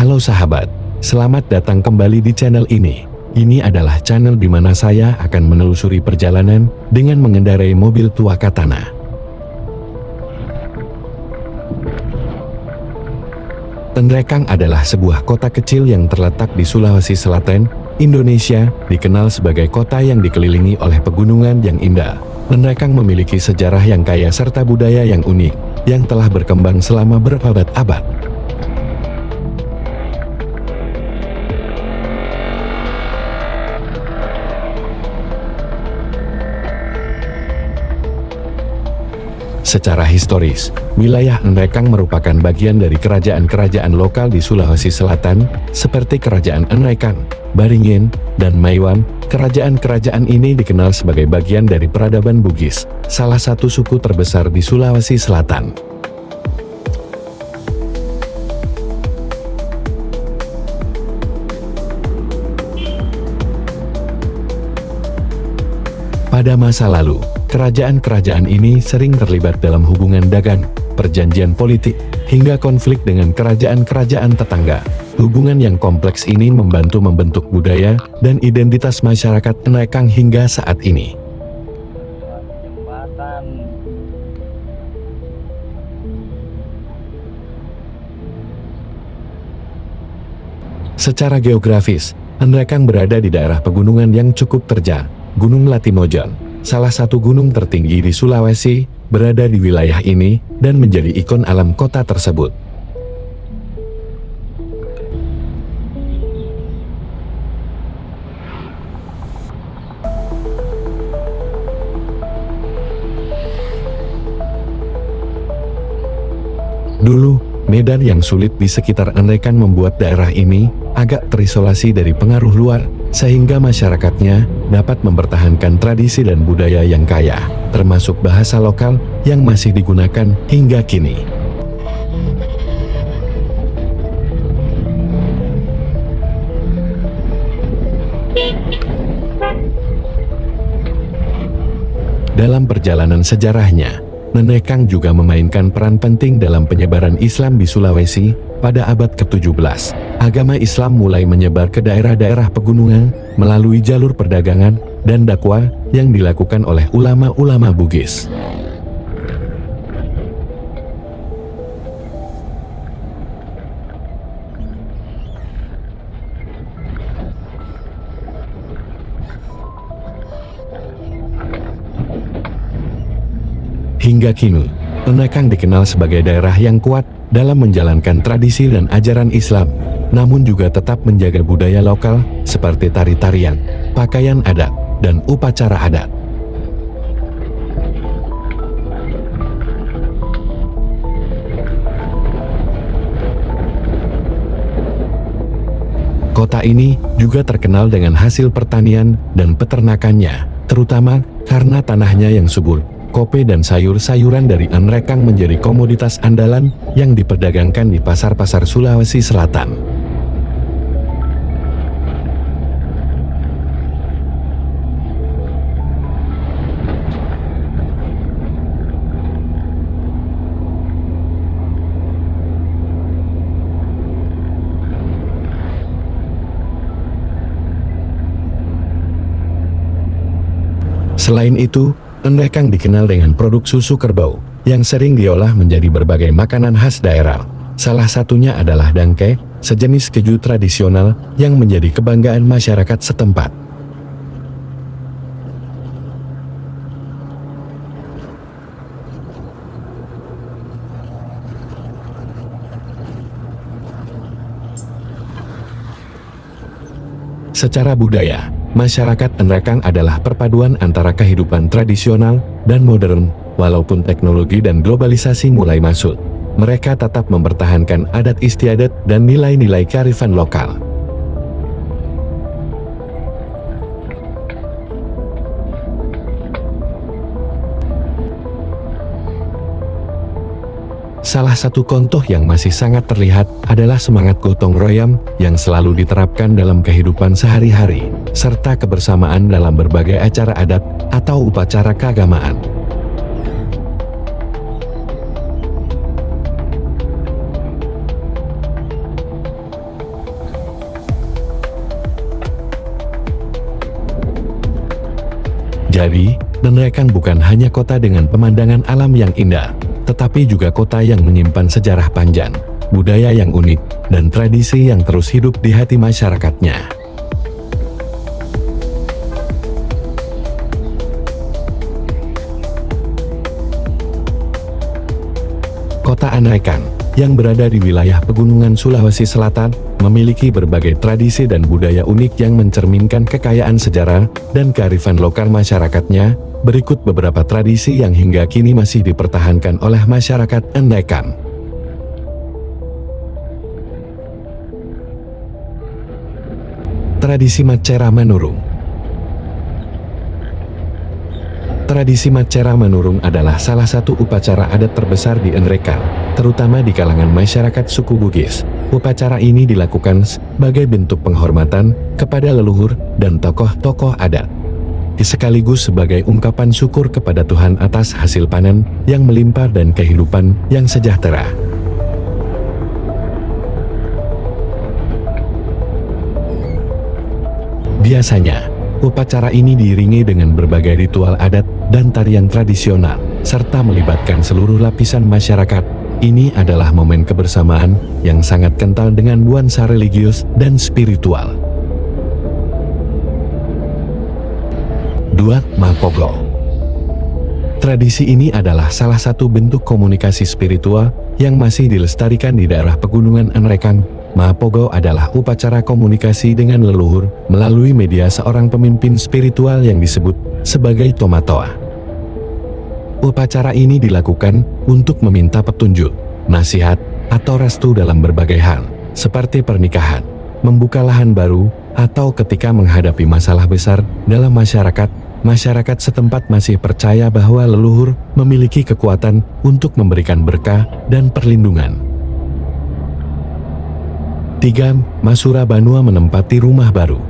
Halo sahabat, selamat datang kembali di channel ini. Ini adalah channel di mana saya akan menelusuri perjalanan dengan mengendarai mobil tua Katana. Nrekang adalah sebuah kota kecil yang terletak di Sulawesi Selatan, Indonesia, dikenal sebagai kota yang dikelilingi oleh pegunungan yang indah. Nrekang memiliki sejarah yang kaya serta budaya yang unik, yang telah berkembang selama berabad-abad. Secara historis, wilayah Nrekang merupakan bagian dari kerajaan-kerajaan lokal di Sulawesi Selatan, seperti Kerajaan Nrekang, Baringin, dan Maiwan. Kerajaan-kerajaan ini dikenal sebagai bagian dari peradaban Bugis, salah satu suku terbesar di Sulawesi Selatan. Pada masa lalu, kerajaan-kerajaan ini sering terlibat dalam hubungan dagang, perjanjian politik, hingga konflik dengan kerajaan-kerajaan tetangga. Hubungan yang kompleks ini membantu membentuk budaya dan identitas masyarakat Nrekang hingga saat ini. Secara geografis, Nrekang berada di daerah pegunungan yang cukup terjal. Gunung Latimojon, salah satu gunung tertinggi di Sulawesi, berada di wilayah ini dan menjadi ikon alam kota tersebut. Dulu, medan yang sulit di sekitar Nrekang membuat daerah ini agak terisolasi dari pengaruh luar, sehingga masyarakatnya dapat mempertahankan tradisi dan budaya yang kaya, termasuk bahasa lokal yang masih digunakan hingga kini. Dalam perjalanan sejarahnya, Nrekang juga memainkan peran penting dalam penyebaran Islam di Sulawesi. Pada abad ke-17, agama Islam mulai menyebar ke daerah-daerah pegunungan melalui jalur perdagangan dan dakwah yang dilakukan oleh ulama-ulama Bugis. Hingga kini, Nrekang dikenal sebagai daerah yang kuat dalam menjalankan tradisi dan ajaran Islam, namun juga tetap menjaga budaya lokal seperti tari-tarian, pakaian adat, dan upacara adat. Kota ini juga terkenal dengan hasil pertanian dan peternakannya, terutama karena tanahnya yang subur. Kopi dan sayur-sayuran dari Nrekang menjadi komoditas andalan yang diperdagangkan di pasar-pasar Sulawesi Selatan. Selain itu, Nrekang dikenal dengan produk susu kerbau, yang sering diolah menjadi berbagai makanan khas daerah. Salah satunya adalah dangke, sejenis keju tradisional yang menjadi kebanggaan masyarakat setempat. Secara budaya, masyarakat Nrekang adalah perpaduan antara kehidupan tradisional dan modern. Walaupun teknologi dan globalisasi mulai masuk, mereka tetap mempertahankan adat istiadat dan nilai-nilai kearifan lokal. Salah satu contoh yang masih sangat terlihat adalah semangat gotong royong yang selalu diterapkan dalam kehidupan sehari-hari, serta kebersamaan dalam berbagai acara adat atau upacara keagamaan. Jadi, Nenrekang bukan hanya kota dengan pemandangan alam yang indah, tetapi juga kota yang menyimpan sejarah panjang, budaya yang unik, dan tradisi yang terus hidup di hati masyarakatnya. Kota Nenrekang, yang berada di wilayah pegunungan Sulawesi Selatan, memiliki berbagai tradisi dan budaya unik yang mencerminkan kekayaan sejarah dan kearifan lokal masyarakatnya. Berikut beberapa tradisi yang hingga kini masih dipertahankan oleh masyarakat Nenrekang. Tradisi Macera Manurung. Tradisi Macera Manurung adalah salah satu upacara adat terbesar di Nenrekang, terutama di kalangan masyarakat suku Bugis. Upacara ini dilakukan sebagai bentuk penghormatan kepada leluhur dan tokoh-tokoh adat, sekaligus sebagai ungkapan syukur kepada Tuhan atas hasil panen yang melimpah dan kehidupan yang sejahtera. Biasanya, upacara ini diiringi dengan berbagai ritual adat dan tarian tradisional, serta melibatkan seluruh lapisan masyarakat. Ini adalah momen kebersamaan yang sangat kental dengan nuansa religius dan spiritual. 2. Mapogo. Tradisi ini adalah salah satu bentuk komunikasi spiritual yang masih dilestarikan di daerah pegunungan Nenrekang. Mapogo adalah upacara komunikasi dengan leluhur melalui media seorang pemimpin spiritual yang disebut sebagai Tomatoa. Upacara ini dilakukan untuk meminta petunjuk, nasihat, atau restu dalam berbagai hal, seperti pernikahan, membuka lahan baru, atau ketika menghadapi masalah besar dalam masyarakat. Masyarakat setempat masih percaya bahwa leluhur memiliki kekuatan untuk memberikan berkah dan perlindungan. 3. Masura Banua menempati rumah baru.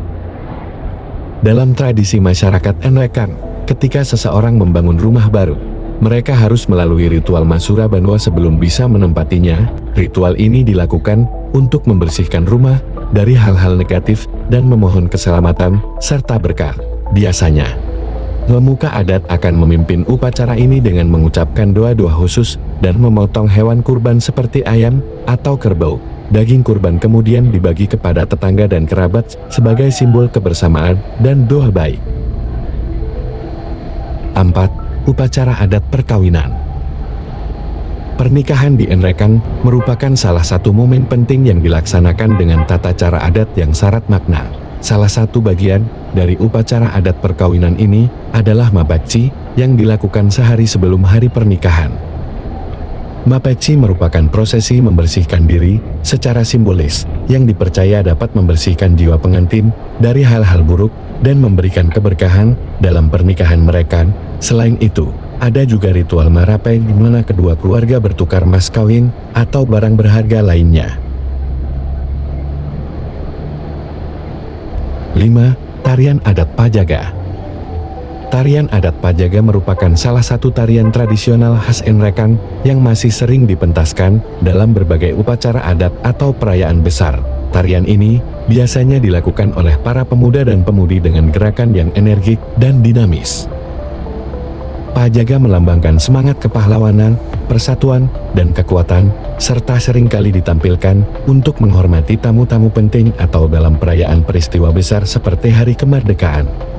Dalam tradisi masyarakat Nenrekang, ketika seseorang membangun rumah baru, mereka harus melalui ritual Masura Banua sebelum bisa menempatinya. Ritual ini dilakukan untuk membersihkan rumah dari hal-hal negatif dan memohon keselamatan serta berkah. Biasanya, pemuka adat akan memimpin upacara ini dengan mengucapkan doa-doa khusus dan memotong hewan kurban seperti ayam atau kerbau. Daging kurban kemudian dibagi kepada tetangga dan kerabat sebagai simbol kebersamaan dan doa baik. 4. Upacara adat perkawinan. Pernikahan di Nenrekang merupakan salah satu momen penting yang dilaksanakan dengan tata cara adat yang syarat makna. Salah satu bagian dari upacara adat perkawinan ini adalah Mapeci yang dilakukan sehari sebelum hari pernikahan. Mapeci merupakan prosesi membersihkan diri secara simbolis yang dipercaya dapat membersihkan jiwa pengantin dari hal-hal buruk dan memberikan keberkahan dalam pernikahan mereka. Selain itu, ada juga ritual Marape di mana kedua keluarga bertukar mas kawin atau barang berharga lainnya. 5. Tarian adat Pajaga. Tarian adat Pajaga merupakan salah satu tarian tradisional khas Nenrekang yang masih sering dipentaskan dalam berbagai upacara adat atau perayaan besar. Tarian ini biasanya dilakukan oleh para pemuda dan pemudi dengan gerakan yang energik dan dinamis. Pajaga melambangkan semangat kepahlawanan, persatuan, dan kekuatan, serta seringkali ditampilkan untuk menghormati tamu-tamu penting atau dalam perayaan peristiwa besar seperti Hari Kemerdekaan.